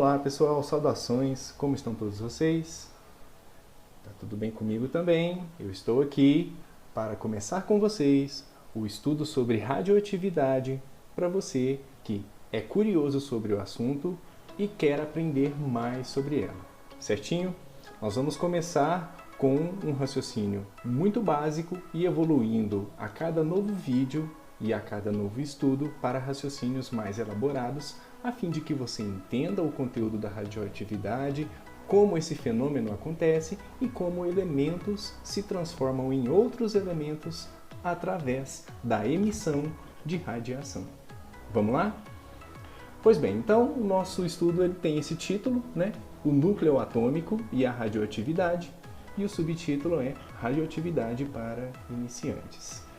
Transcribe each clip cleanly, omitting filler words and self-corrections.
Olá pessoal, saudações, como estão todos vocês? Tá tudo bem comigo também? Eu estou aqui para começar com vocês o estudo sobre radioatividade para você que é curioso sobre o assunto e quer aprender mais sobre ela, certinho? Nós vamos começar com um raciocínio muito básico e evoluindo a cada novo vídeo e a cada novo estudo para raciocínios mais elaborados, a fim de que você entenda o conteúdo da radioatividade, como esse fenômeno acontece e como elementos se transformam em outros elementos através da emissão de radiação. Vamos lá? Pois bem, então o nosso estudo ele tem esse título, né? O núcleo atômico e a radioatividade, e o subtítulo é Radioatividade para iniciantes.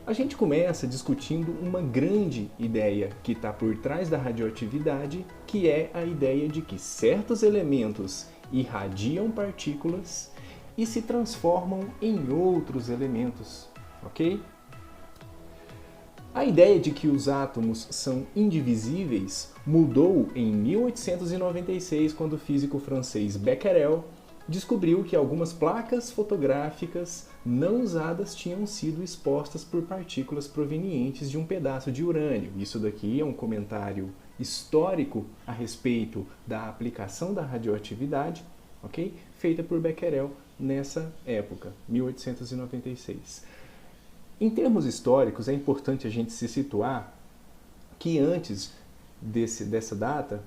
A gente começa discutindo uma grande ideia que está por trás da radioatividade, que é a ideia de que certos elementos irradiam partículas e se transformam em outros elementos, ok? A ideia de que os átomos são indivisíveis mudou em 1896, quando o físico francês Becquerel descobriu que algumas placas fotográficas não usadas tinham sido expostas por partículas provenientes de um pedaço de urânio. Isso daqui é um comentário histórico a respeito da aplicação da radioatividade, ok? Feita por Becquerel nessa época, 1896. Em termos históricos, é importante a gente se situar que antes dessa data,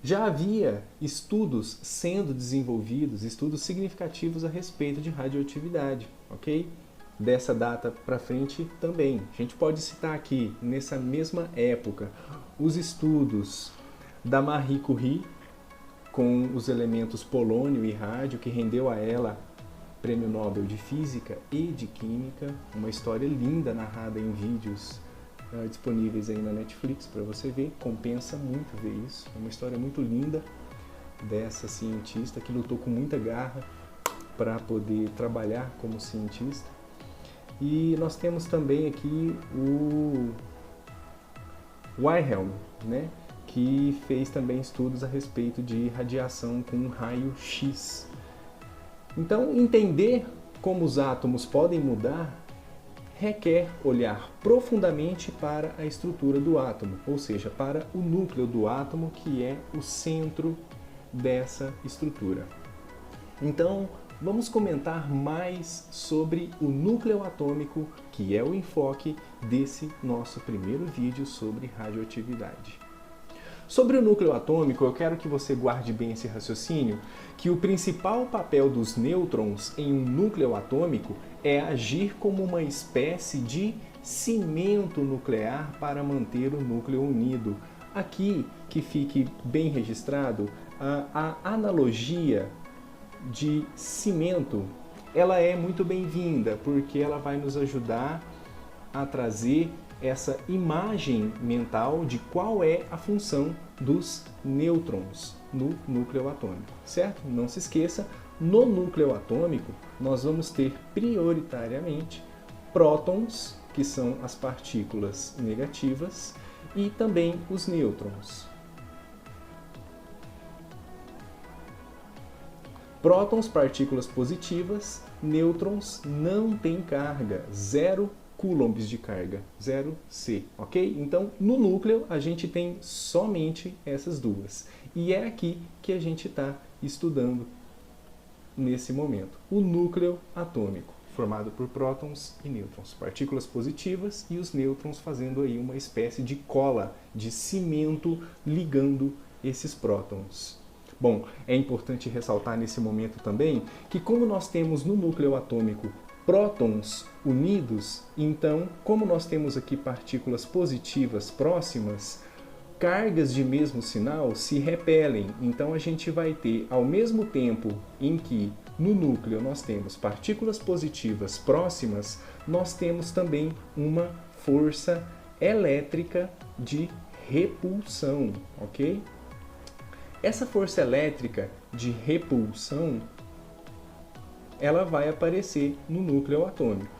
já havia estudos sendo desenvolvidos, estudos significativos a respeito de radioatividade, ok? Dessa data para frente também. A gente pode citar aqui, nessa mesma época, os estudos da Marie Curie com os elementos polônio e rádio, que rendeu a ela Prêmio Nobel de Física e de Química, uma história linda narrada em vídeos disponíveis aí na Netflix para você ver, compensa muito ver isso. É uma história muito linda dessa cientista que lutou com muita garra para poder trabalhar como cientista. E nós temos também aqui o Wilhelm, né, que fez também estudos a respeito de radiação com raio-x. Então, entender como os átomos podem mudar requer olhar profundamente para a estrutura do átomo, ou seja, para o núcleo do átomo, que é o centro dessa estrutura. Então, vamos comentar mais sobre o núcleo atômico, que é o enfoque desse nosso primeiro vídeo sobre radioatividade. Sobre o núcleo atômico, eu quero que você guarde bem esse raciocínio, que o principal papel dos nêutrons em um núcleo atômico é agir como uma espécie de cimento nuclear para manter o núcleo unido. Aqui, que fique bem registrado, a analogia de cimento, ela é muito bem-vinda, porque ela vai nos ajudar a trazer essa imagem mental de qual é a função dos nêutrons no núcleo atômico, certo? Não se esqueça, no núcleo atômico nós vamos ter prioritariamente prótons, que são as partículas negativas, e também os nêutrons. Prótons, partículas positivas, nêutrons não têm carga, 0 coulombs de carga, 0 C, ok? Então, no núcleo, a gente tem somente essas duas. E é aqui que a gente está estudando nesse momento. O núcleo atômico, formado por prótons e nêutrons, partículas positivas e os nêutrons fazendo aí uma espécie de cola, de cimento ligando esses prótons. Bom, é importante ressaltar nesse momento também que como nós temos no núcleo atômico prótons unidos, então, como nós temos aqui partículas positivas próximas, cargas de mesmo sinal se repelem. Então, a gente vai ter, ao mesmo tempo em que no núcleo nós temos partículas positivas próximas, nós temos também uma força elétrica de repulsão, ok? Essa força elétrica de repulsão ela vai aparecer no núcleo atômico.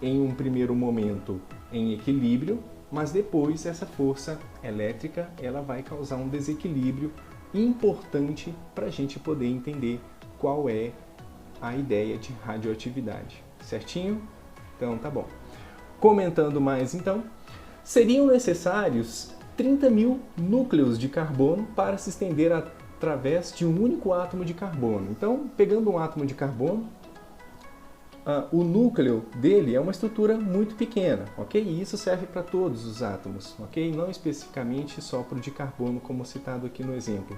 Em um primeiro momento em equilíbrio, mas depois essa força elétrica ela vai causar um desequilíbrio importante para a gente poder entender qual é a ideia de radioatividade. Certinho? Então tá bom. Comentando mais então, seriam necessários 30.000 núcleos de carbono para se estender através de um único átomo de carbono. Então, pegando um átomo de carbono, o núcleo dele é uma estrutura muito pequena, ok? E isso serve para todos os átomos, ok? Não especificamente só para o de carbono, como citado aqui no exemplo.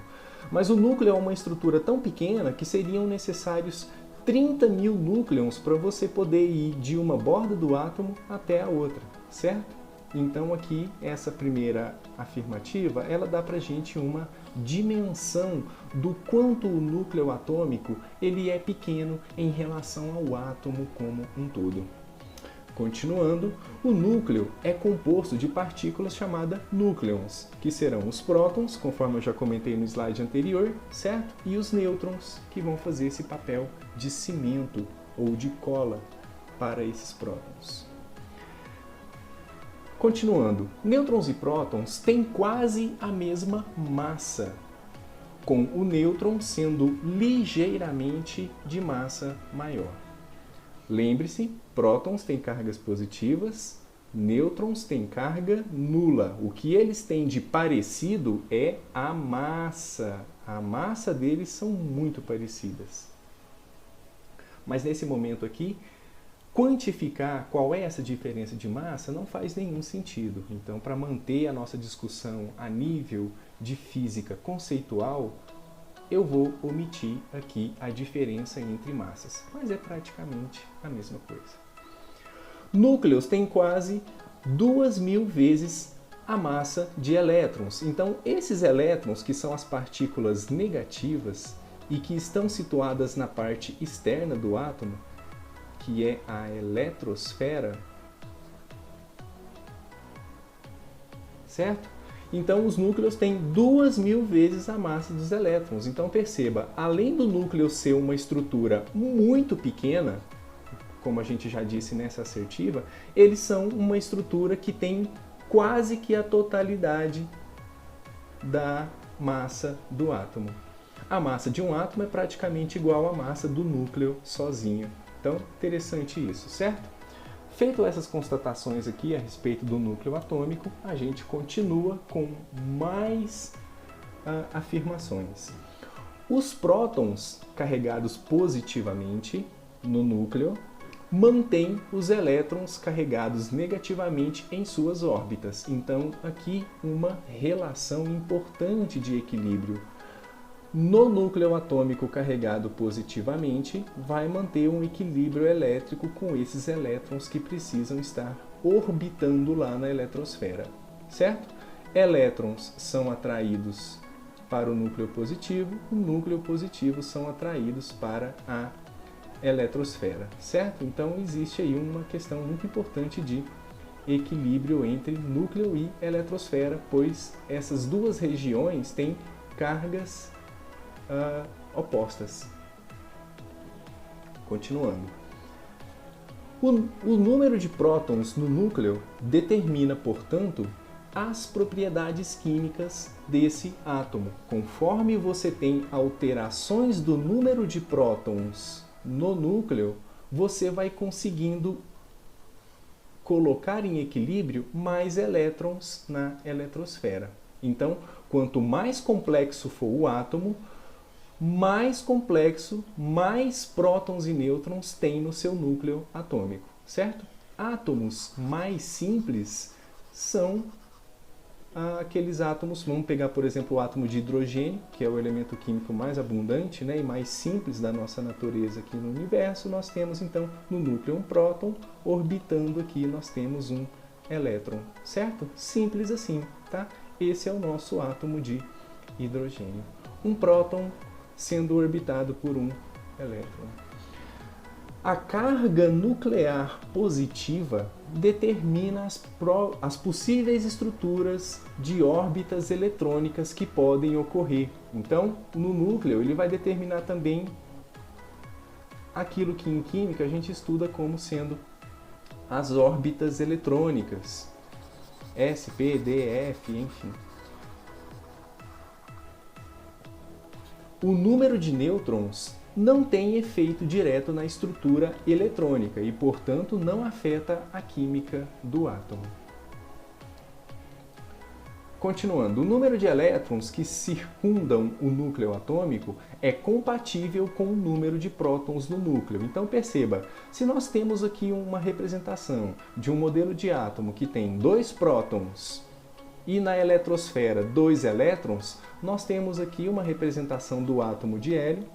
Mas o núcleo é uma estrutura tão pequena que seriam necessários 30.000 núcleons para você poder ir de uma borda do átomo até a outra, certo? Então aqui, essa primeira afirmativa, ela dá para a gente uma dimensão do quanto o núcleo atômico ele é pequeno em relação ao átomo como um todo. Continuando, o núcleo é composto de partículas chamadas núcleons, que serão os prótons, conforme eu já comentei no slide anterior, certo? E os nêutrons, que vão fazer esse papel de cimento ou de cola para esses prótons. Continuando, nêutrons e prótons têm quase a mesma massa, com o nêutron sendo ligeiramente de massa maior. Lembre-se, prótons têm cargas positivas, nêutrons têm carga nula. O que eles têm de parecido é a massa. A massa deles são muito parecidas. Mas nesse momento aqui, quantificar qual é essa diferença de massa não faz nenhum sentido. Então, para manter a nossa discussão a nível de física conceitual, eu vou omitir aqui a diferença entre massas, mas é praticamente a mesma coisa. Núcleos têm quase 2.000 vezes a massa de elétrons. Então, esses elétrons, que são as partículas negativas e que estão situadas na parte externa do átomo, que é a eletrosfera, certo? Então, os núcleos têm 2.000 vezes a massa dos elétrons. Então, perceba, além do núcleo ser uma estrutura muito pequena, como a gente já disse nessa assertiva, eles são uma estrutura que tem quase que a totalidade da massa do átomo. A massa de um átomo é praticamente igual à massa do núcleo sozinho. Então, interessante isso, certo? Feito essas constatações aqui a respeito do núcleo atômico, a gente continua com mais afirmações. Os prótons carregados positivamente no núcleo mantêm os elétrons carregados negativamente em suas órbitas. Então, aqui uma relação importante de equilíbrio. No núcleo atômico carregado positivamente, vai manter um equilíbrio elétrico com esses elétrons que precisam estar orbitando lá na eletrosfera, certo? Elétrons são atraídos para o núcleo positivo, o núcleo positivo são atraídos para a eletrosfera, certo? Então existe aí uma questão muito importante de equilíbrio entre núcleo e eletrosfera, pois essas duas regiões têm cargas opostas. Continuando. O número de prótons no núcleo determina, portanto, as propriedades químicas desse átomo. Conforme você tem alterações do número de prótons no núcleo, você vai conseguindo colocar em equilíbrio mais elétrons na eletrosfera. Então, quanto mais complexo for o átomo, mais complexo, mais prótons e nêutrons tem no seu núcleo atômico, certo? Átomos mais simples são aqueles átomos, vamos pegar, por exemplo, o átomo de hidrogênio, que é o elemento químico mais abundante, né, e mais simples da nossa natureza aqui no universo. Nós temos, então, no núcleo um próton, orbitando aqui nós temos um elétron, certo? Simples assim, tá? Esse é o nosso átomo de hidrogênio. Um próton sendo orbitado por um elétron. A carga nuclear positiva determina as possíveis estruturas de órbitas eletrônicas que podem ocorrer. Então, no núcleo, ele vai determinar também aquilo que em química a gente estuda como sendo as órbitas eletrônicas. S, P, D, F, enfim. O número de nêutrons não tem efeito direto na estrutura eletrônica e, portanto, não afeta a química do átomo. Continuando, o número de elétrons que circundam o núcleo atômico é compatível com o número de prótons no núcleo. Então perceba, se nós temos aqui uma representação de um modelo de átomo que tem 2 prótons e na eletrosfera 2 elétrons, nós temos aqui uma representação do átomo de hélio,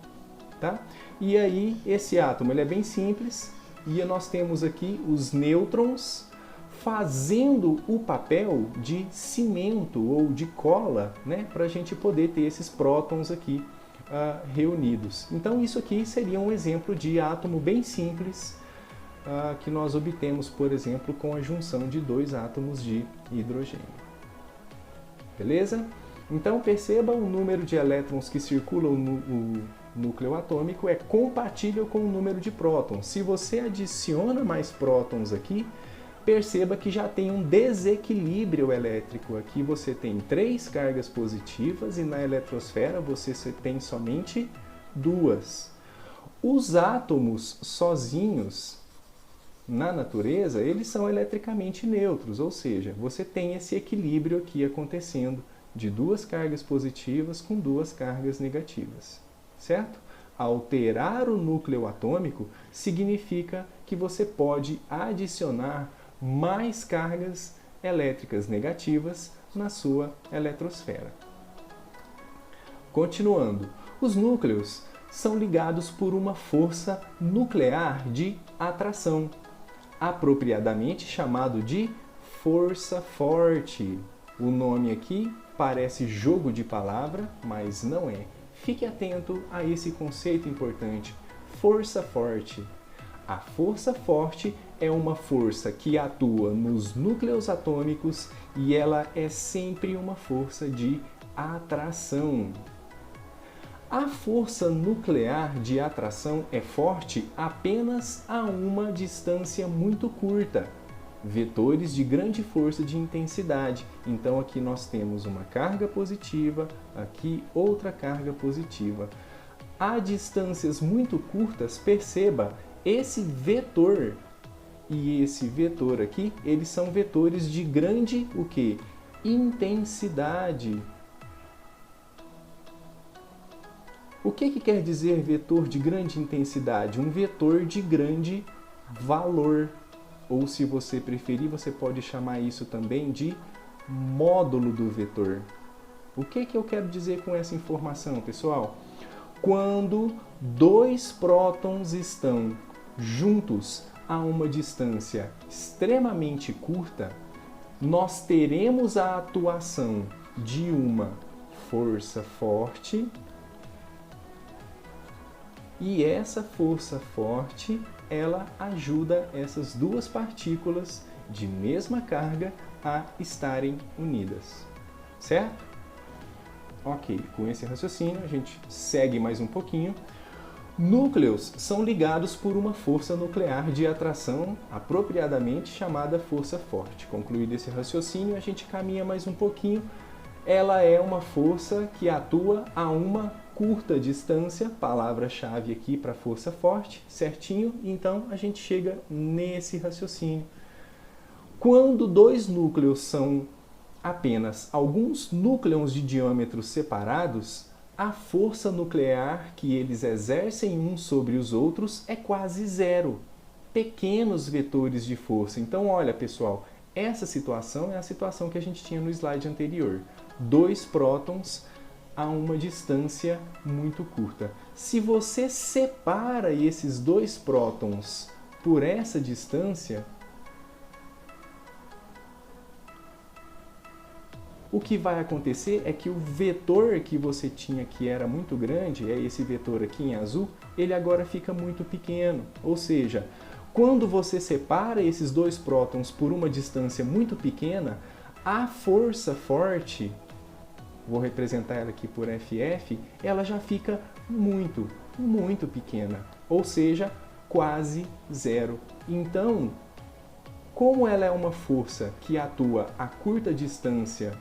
tá? E aí esse átomo ele é bem simples e nós temos aqui os nêutrons fazendo o papel de cimento ou de cola, né, para a gente poder ter esses prótons aqui reunidos. Então isso aqui seria um exemplo de átomo bem simples que nós obtemos, por exemplo, com a junção de 2 átomos de hidrogênio. Beleza? Então perceba, o número de elétrons que circulam no núcleo atômico é compatível com o número de prótons. Se você adiciona mais prótons aqui, perceba que já tem um desequilíbrio elétrico. Aqui você tem 3 cargas positivas e na eletrosfera você tem somente 2. Os átomos sozinhos na natureza, eles são eletricamente neutros, ou seja, você tem esse equilíbrio aqui acontecendo de 2 cargas positivas com 2 cargas negativas, certo? Alterar o núcleo atômico significa que você pode adicionar mais cargas elétricas negativas na sua eletrosfera. Continuando, os núcleos são ligados por uma força nuclear de atração, apropriadamente chamado de força forte. O nome aqui parece jogo de palavra, mas não é. Fique atento a esse conceito importante, força forte. A força forte é uma força que atua nos núcleos atômicos e ela é sempre uma força de atração. A força nuclear de atração é forte apenas a uma distância muito curta, vetores de grande força de intensidade. Então aqui nós temos uma carga positiva, aqui outra carga positiva. A distâncias muito curtas, perceba, esse vetor e esse vetor aqui, eles são vetores de grande o quê? Intensidade. O que quer dizer vetor de grande intensidade? Um vetor de grande valor. Ou, se você preferir, você pode chamar isso também de módulo do vetor. O que eu quero dizer com essa informação, pessoal? Quando 2 prótons estão juntos a uma distância extremamente curta, nós teremos a atuação de uma força forte e essa força forte ela ajuda essas 2 partículas de mesma carga a estarem unidas, certo? Ok, com esse raciocínio a gente segue mais um pouquinho. Núcleos são ligados por uma força nuclear de atração apropriadamente chamada força forte. Concluído esse raciocínio, a gente caminha mais um pouquinho. Ela é uma força que atua a uma curta distância, palavra-chave aqui para força forte, certinho? Então a gente chega nesse raciocínio. Quando 2 núcleos são apenas alguns núcleons de diâmetros separados, a força nuclear que eles exercem uns sobre os outros é quase zero. Pequenos vetores de força. Então, olha, pessoal, essa situação é a situação que a gente tinha no slide anterior. 2 prótons a uma distância muito curta. Se você separa esses 2 prótons por essa distância, o que vai acontecer é que o vetor que você tinha que era muito grande, é esse vetor aqui em azul, ele agora fica muito pequeno. Ou seja, quando você separa esses 2 prótons por uma distância muito pequena, a força forte, vou representar ela aqui por FF, ela já fica muito, muito pequena. Ou seja, quase zero. Então, como ela é uma força que atua a curta distância,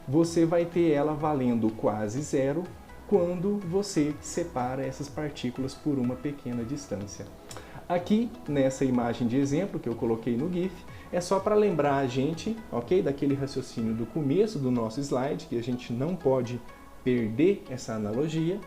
você vai ter ela valendo quase zero quando você separa essas partículas por uma pequena distância. Aqui, nessa imagem de exemplo que eu coloquei no GIF, é só para lembrar a gente, ok, daquele raciocínio do começo do nosso slide, que a gente não pode perder essa analogia,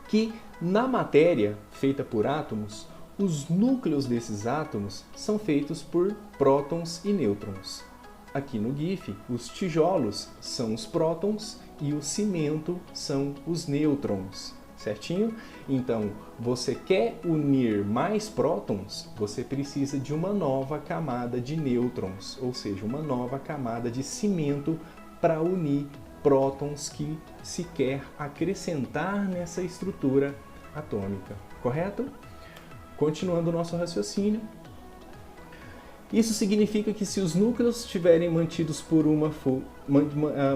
que na matéria feita por átomos, os núcleos desses átomos são feitos por prótons e nêutrons. Aqui no GIF, os tijolos são os prótons e o cimento são os nêutrons, certinho? Então, você quer unir mais prótons, você precisa de uma nova camada de nêutrons, ou seja, uma nova camada de cimento para unir prótons que se quer acrescentar nessa estrutura atômica, correto? Continuando o nosso raciocínio, isso significa que se os núcleos estiverem mantidos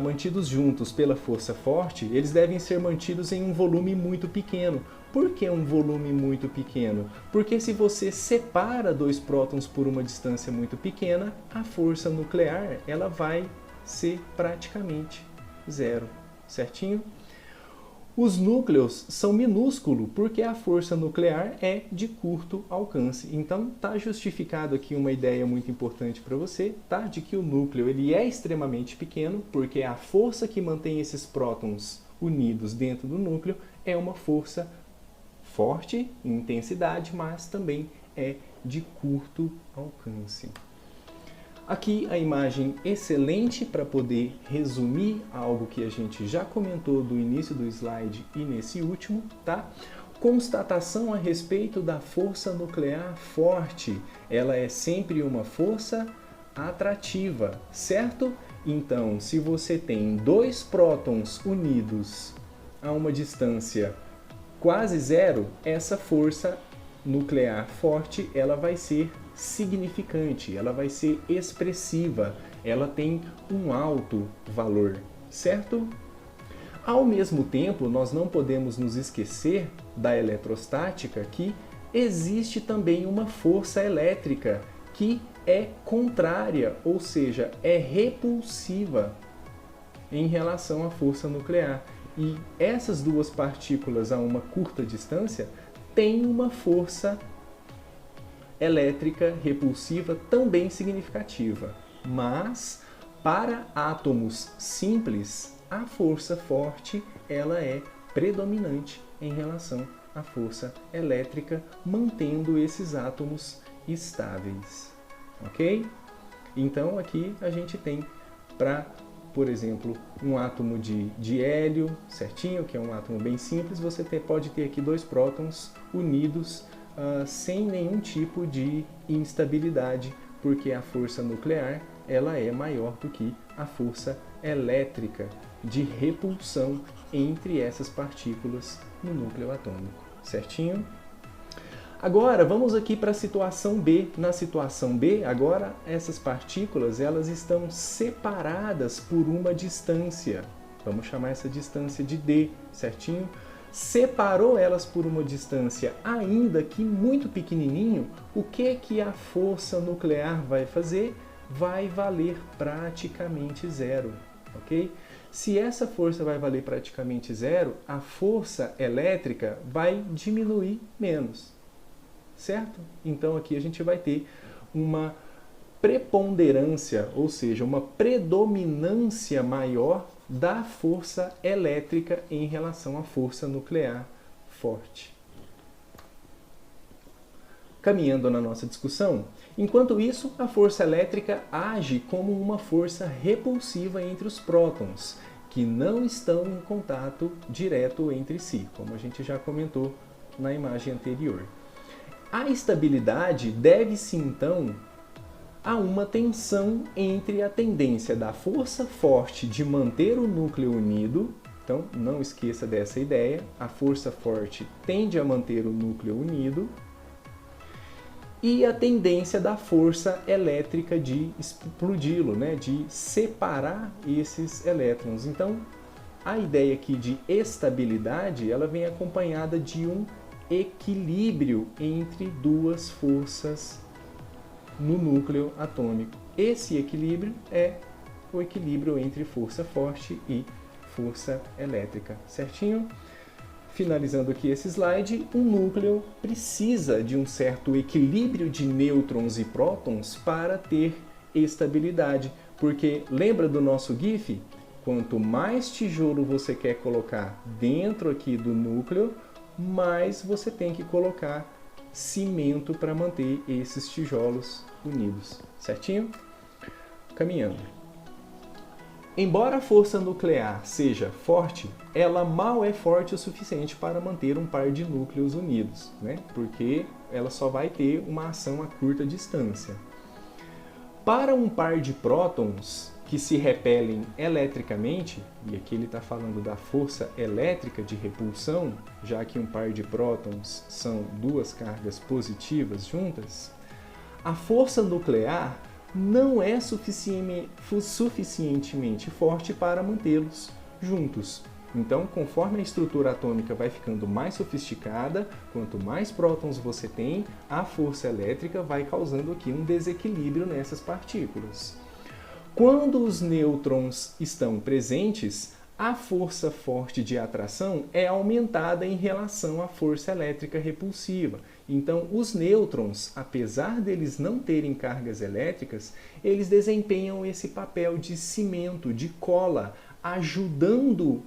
mantidos juntos pela força forte, eles devem ser mantidos em um volume muito pequeno. Por que um volume muito pequeno? Porque se você separa dois prótons por uma distância muito pequena, a força nuclear ela vai ser praticamente zero, certinho? Os núcleos são minúsculos porque a força nuclear é de curto alcance. Então, está justificado aqui uma ideia muito importante para você, tá? De que o núcleo ele é extremamente pequeno porque a força que mantém esses prótons unidos dentro do núcleo é uma força forte em intensidade, mas também é de curto alcance. Aqui a imagem excelente para poder resumir algo que a gente já comentou do início do slide e nesse último, tá? Constatação a respeito da força nuclear forte. Ela é sempre uma força atrativa, certo? Então, se você tem dois prótons unidos a uma distância quase zero, essa força nuclear forte, ela vai ser significante, ela vai ser expressiva, ela tem um alto valor, certo? Ao mesmo tempo, nós não podemos nos esquecer da eletrostática que existe também uma força elétrica que é contrária, ou seja, é repulsiva em relação à força nuclear. E essas duas partículas a uma curta distância têm uma força elétrica repulsiva também significativa, mas para átomos simples, a força forte ela é predominante em relação à força elétrica, mantendo esses átomos estáveis, ok? Então aqui a gente tem para, por exemplo, um átomo de hélio, certinho, que é um átomo bem simples, você pode ter aqui dois prótons unidos sem nenhum tipo de instabilidade, porque a força nuclear ela é maior do que a força elétrica de repulsão entre essas partículas no núcleo atômico, certinho? Agora vamos aqui para a situação B. Na situação B, agora essas partículas elas estão separadas por uma distância. Vamos chamar essa distância de D, certinho? Separou elas por uma distância ainda que muito pequenininho, o que a força nuclear vai fazer? Vai valer praticamente zero, ok? Se essa força vai valer praticamente zero, a força elétrica vai diminuir menos, certo? Então aqui a gente vai ter uma preponderância, ou seja, uma predominância maior da força elétrica em relação à força nuclear forte. Caminhando na nossa discussão, enquanto isso, a força elétrica age como uma força repulsiva entre os prótons, que não estão em contato direto entre si, como a gente já comentou na imagem anterior. A estabilidade deve-se, então, a uma tensão entre a tendência da força forte de manter o núcleo unido, então não esqueça dessa ideia, a força forte tende a manter o núcleo unido, e a tendência da força elétrica de explodi-lo, né, de separar esses elétrons. Então, a ideia aqui de estabilidade, ela vem acompanhada de um equilíbrio entre duas forças no núcleo atômico. Esse equilíbrio é o equilíbrio entre força forte e força elétrica, certinho? Finalizando aqui esse slide, um núcleo precisa de um certo equilíbrio de nêutrons e prótons para ter estabilidade, porque lembra do nosso GIF? Quanto mais tijolo você quer colocar dentro aqui do núcleo, mais você tem que colocar cimento para manter esses tijolos unidos, certinho? Caminhando. Embora a força nuclear seja forte, ela mal é forte o suficiente para manter um par de núcleos unidos, né? Porque ela só vai ter uma ação a curta distância. Para um par de prótons que se repelem eletricamente, e aqui ele está falando da força elétrica de repulsão, já que um par de prótons são duas cargas positivas juntas, a força nuclear não é suficientemente forte para mantê-los juntos. Então, conforme a estrutura atômica vai ficando mais sofisticada, quanto mais prótons você tem, a força elétrica vai causando aqui um desequilíbrio nessas partículas. Quando os nêutrons estão presentes, a força forte de atração é aumentada em relação à força elétrica repulsiva. Então, os nêutrons, apesar deles não terem cargas elétricas, eles desempenham esse papel de cimento, de cola, ajudando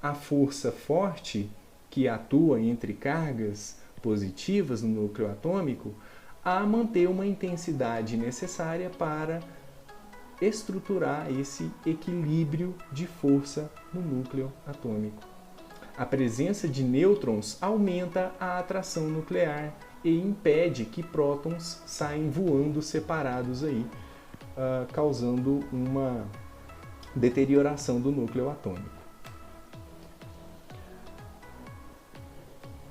a força forte que atua entre cargas positivas no núcleo atômico a manter uma intensidade necessária para estruturar esse equilíbrio de força no núcleo atômico. A presença de nêutrons aumenta a atração nuclear e impede que prótons saiam voando separados aí, causando uma deterioração do núcleo atômico.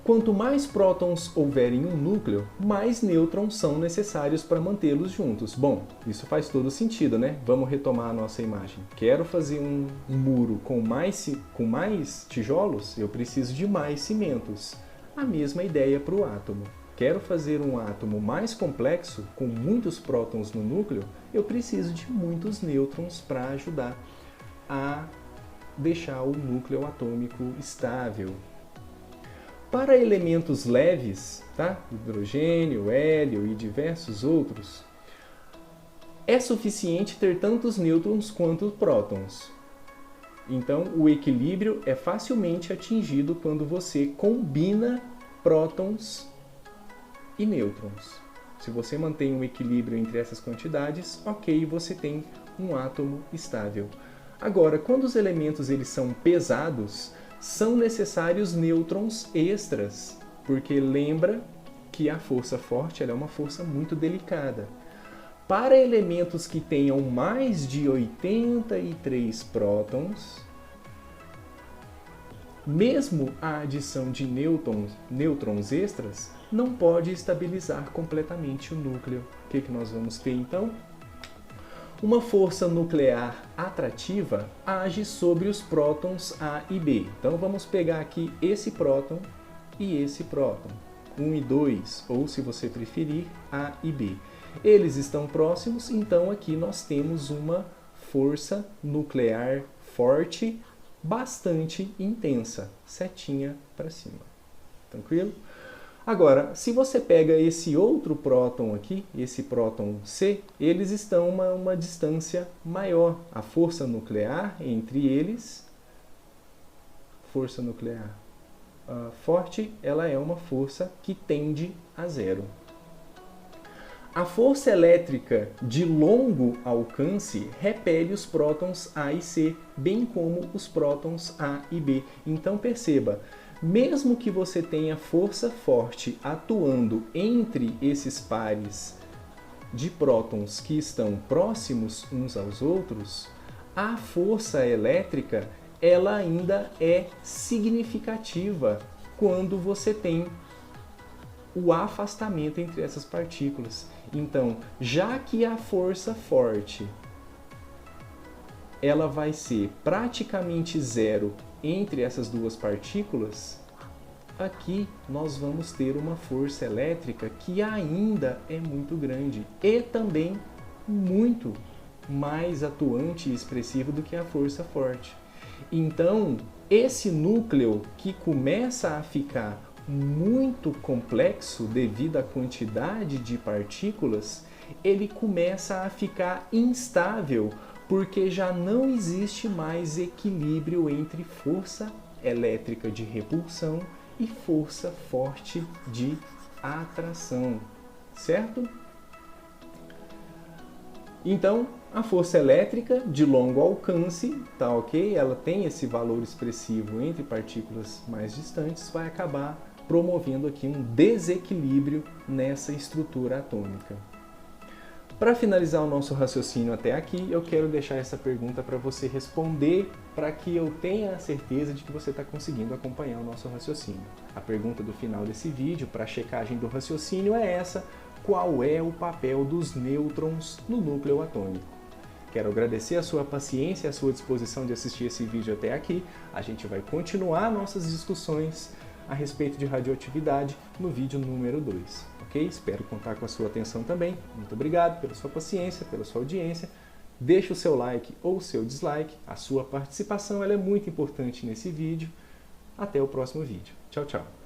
Quanto mais prótons houver em um núcleo, mais nêutrons são necessários para mantê-los juntos. Bom, isso faz todo sentido, né? Vamos retomar a nossa imagem. Quero fazer um muro com mais tijolos, eu preciso de mais cimentos. A mesma ideia para o átomo. Quero fazer um átomo mais complexo, com muitos prótons no núcleo, eu preciso de muitos nêutrons para ajudar a deixar o núcleo atômico estável. Para elementos leves, tá? Hidrogênio, hélio e diversos outros, é suficiente ter tantos nêutrons quanto prótons. Então, o equilíbrio é facilmente atingido quando você combina prótons e nêutrons. Se você mantém um equilíbrio entre essas quantidades, ok, você tem um átomo estável. Agora, quando os elementos eles são pesados, são necessários nêutrons extras, porque lembra que a força forte ela é uma força muito delicada. Para elementos que tenham mais de 83 prótons, mesmo a adição de nêutrons extras não pode estabilizar completamente o núcleo. O que nós vamos ter então? Uma força nuclear atrativa age sobre os prótons A e B. Então vamos pegar aqui esse próton e esse próton, 1 e 2, ou se você preferir, A e B. Eles estão próximos, então aqui nós temos uma força nuclear forte, bastante intensa, setinha para cima. Tranquilo? Agora, se você pega esse outro próton aqui, esse próton C, eles estão uma distância maior. A força nuclear entre eles, força nuclear forte, ela é uma força que tende a zero. A força elétrica de longo alcance repele os prótons A e C, bem como os prótons A e B. Então perceba, mesmo que você tenha força forte atuando entre esses pares de prótons que estão próximos uns aos outros, a força elétrica ela ainda é significativa quando você tem o afastamento entre essas partículas. Então, já que a força forte ela vai ser praticamente zero entre essas duas partículas, aqui nós vamos ter uma força elétrica que ainda é muito grande e também muito mais atuante e expressivo do que a força forte. Então, esse núcleo que começa a ficar muito complexo devido à quantidade de partículas, ele começa a ficar instável, porque já não existe mais equilíbrio entre força elétrica de repulsão e força forte de atração, certo? Então, a força elétrica de longo alcance, tá ok? Ela tem esse valor expressivo entre partículas mais distantes, vai acabar promovendo aqui um desequilíbrio nessa estrutura atômica. Para finalizar o nosso raciocínio até aqui, eu quero deixar essa pergunta para você responder, para que eu tenha a certeza de que você está conseguindo acompanhar o nosso raciocínio. A pergunta do final desse vídeo, para a checagem do raciocínio, é essa: qual é o papel dos nêutrons no núcleo atômico? Quero agradecer a sua paciência e a sua disposição de assistir esse vídeo até aqui. A gente vai continuar nossas discussões a respeito de radioatividade no vídeo número 2, ok? Espero contar com a sua atenção também. Muito obrigado pela sua paciência, pela sua audiência. Deixe o seu like ou o seu dislike. A sua participação ela é muito importante nesse vídeo. Até o próximo vídeo. Tchau, tchau.